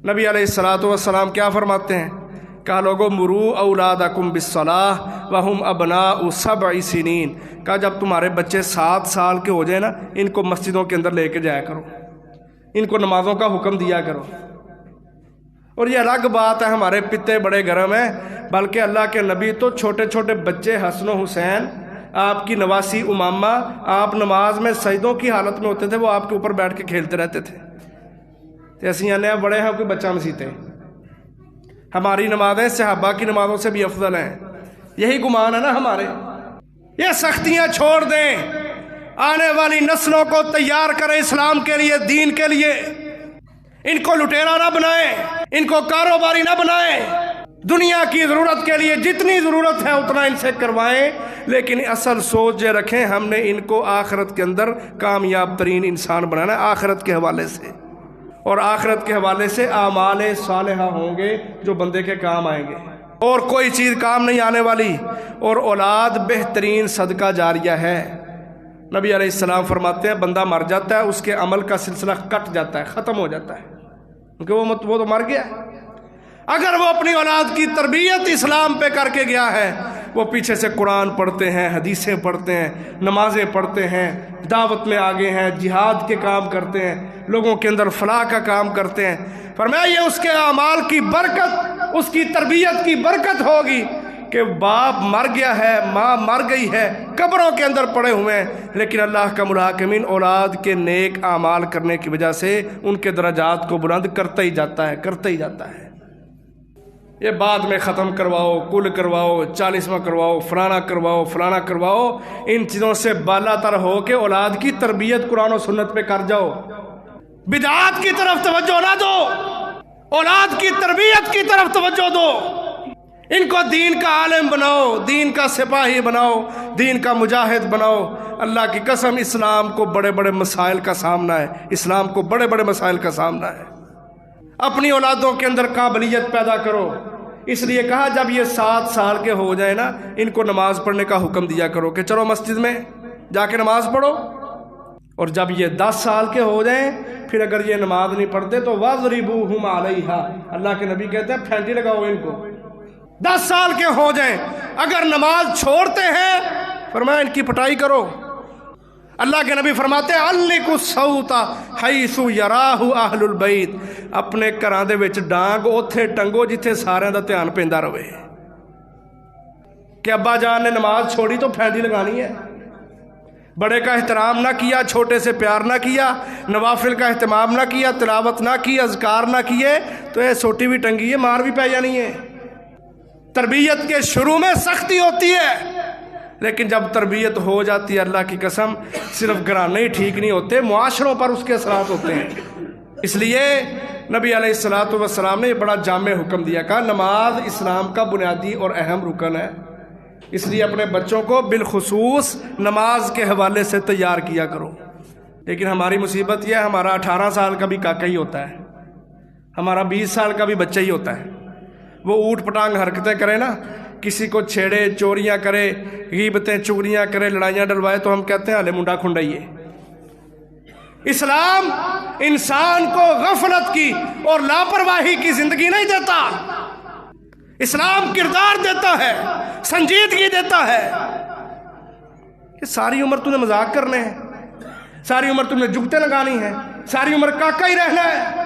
نبی علیہ الصلوۃ والسلام کیا فرماتے ہیں؟ کہا لوگو مرو اولادکم بالصلاۃ وہم ابناء 7 سنین، کہا جب تمہارے بچے 7 سال کے ہو جائیں نا، ان کو مسجدوں کے اندر لے کے جایا کرو، ان کو نمازوں کا حکم دیا کرو۔ اور یہ الگ بات ہے ہمارے پتے بڑے گرم ہیں، بلکہ اللہ کے نبی تو چھوٹے چھوٹے بچے حسن و حسین، آپ کی نواسی امامہ، آپ نماز میں سجدوں کی حالت میں ہوتے تھے، وہ آپ کے اوپر بیٹھ کے کھیلتے رہتے تھے۔ ایسی آنے بڑے ہیں کوئی بچہ مسیتے، ہماری نمازیں صحابہ کی نمازوں سے بھی افضل ہیں، یہی گمان ہے نا ہمارے۔ یہ سختیاں چھوڑ دیں، آنے والی نسلوں کو تیار کریں اسلام کے لیے، دین کے لیے۔ ان کو لٹیرا نہ بنائیں، ان کو کاروباری نہ بنائیں، دنیا کی ضرورت کے لیے جتنی ضرورت ہے اتنا ان سے کروائیں، لیکن اصل سوچ یہ رکھیں ہم نے ان کو آخرت کے اندر کامیاب ترین انسان بنانا ہے، آخرت کے حوالے سے، اور آخرت کے حوالے سے اعمال صالحہ ہوں گے جو بندے کے کام آئیں گے، اور کوئی چیز کام نہیں آنے والی۔ اور اولاد بہترین صدقہ جاریہ ہے۔ نبی علیہ السلام فرماتے ہیں بندہ مر جاتا ہے، اس کے عمل کا سلسلہ کٹ جاتا ہے، ختم ہو جاتا ہے، کیونکہ وہ تو مر گیا ہے۔ اگر وہ اپنی اولاد کی تربیت اسلام پہ کر کے گیا ہے، وہ پیچھے سے قرآن پڑھتے ہیں، حدیثیں پڑھتے ہیں، نمازیں پڑھتے ہیں، دعوت میں آگے ہیں، جہاد کے کام کرتے ہیں، لوگوں کے اندر فلاح کا کام کرتے ہیں، فرمایا یہ اس کے اعمال کی برکت، اس کی تربیت کی برکت ہوگی کہ باپ مر گیا ہے، ماں مر گئی ہے، قبروں کے اندر پڑے ہوئے ہیں، لیکن اللہ کا ملاحقمین اولاد کے نیک اعمال کرنے کی وجہ سے ان کے درجات کو بلند کرتا ہی جاتا ہے، کرتا ہی جاتا ہے۔ یہ بعد میں ختم کرواؤ، کل کرواؤ، 40واں کرواؤ، فلانا کرواؤ، فلانا کرواؤ، ان چیزوں سے بالا تر ہو کے اولاد کی تربیت قرآن و سنت پہ کر جاؤ، بدعات کی طرف توجہ نہ دو، اولاد کی تربیت کی طرف توجہ دو، ان کو دین کا عالم بناؤ، دین کا سپاہی بناؤ، دین کا مجاہد بناؤ۔ اللہ کی قسم اسلام کو بڑے بڑے مسائل کا سامنا ہے، اسلام کو بڑے بڑے مسائل کا سامنا ہے۔ اپنی اولادوں کے اندر قابلیت پیدا کرو، اس لیے کہا جب یہ 7 سال کے ہو جائے نا، ان کو نماز پڑھنے کا حکم دیا کرو کہ چلو مسجد میں جا کے نماز پڑھو، اور جب یہ 10 سال کے ہو جائیں پھر اگر یہ نماز نہیں پڑھتے تو وَاضْرِبُوهُمْ عَلَيْهَا، اللہ کے نبی کہتے ہیں پھینٹی لگاؤ ان کو۔ 10 سال کے ہو جائیں اگر نماز چھوڑتے ہیں فرمایا ان کی پٹائی کرو۔ اللہ کے نبی فرماتے ہیں عَلِّقُ الصَّوْتَ حَيْثُ يَرَاهُ أَهْلُ الْبَيْتِ، اپنے گھراں دے وچ ڈانگ اوتھے ٹنگو جتھے سارے دا دھیان پیندا رہے، کہ ابا جان نے نماز چھوڑی تو پھینٹی لگانی ہے، بڑے کا احترام نہ کیا، چھوٹے سے پیار نہ کیا، نوافل کا اہتمام نہ کیا، تلاوت نہ کی، اذکار نہ کیے، تو یہ سوٹی بھی ٹنگی ہے، مار بھی پہ جانی ہے۔ تربیت کے شروع میں سختی ہوتی ہے، لیکن جب تربیت ہو جاتی ہے اللہ کی قسم صرف گھرانے ہی ٹھیک نہیں ہوتے، معاشروں پر اس کے اثرات ہوتے ہیں۔ اس لیے نبی علیہ الصلوۃ والسلام نے یہ بڑا جامع حکم دیا، کہا نماز اسلام کا بنیادی اور اہم رکن ہے، اس لیے اپنے بچوں کو بالخصوص نماز کے حوالے سے تیار کیا کرو۔ لیکن ہماری مصیبت یہ ہے ہمارا 18 سال کا بھی کاکا ہی ہوتا ہے، ہمارا 20 سال کا بھی بچہ ہی ہوتا ہے، وہ اوٹ پٹانگ حرکتیں کرے نا، کسی کو چھیڑے، چوریاں کرے، غیبتیں چغلیاں کرے، لڑائیاں ڈلوائے، تو ہم کہتے ہیں ہلے منڈا کھنڈائیے۔ اسلام انسان کو غفلت کی اور لاپرواہی کی زندگی نہیں دیتا، اسلام کردار دیتا ہے، سنجیدگی دیتا ہے۔ کہ ساری عمر تم نے مذاق کرنے ہیں، ساری عمر تم نے جگتیں لگانی ہیں، ساری عمر کاکا ہی رہنا ہے،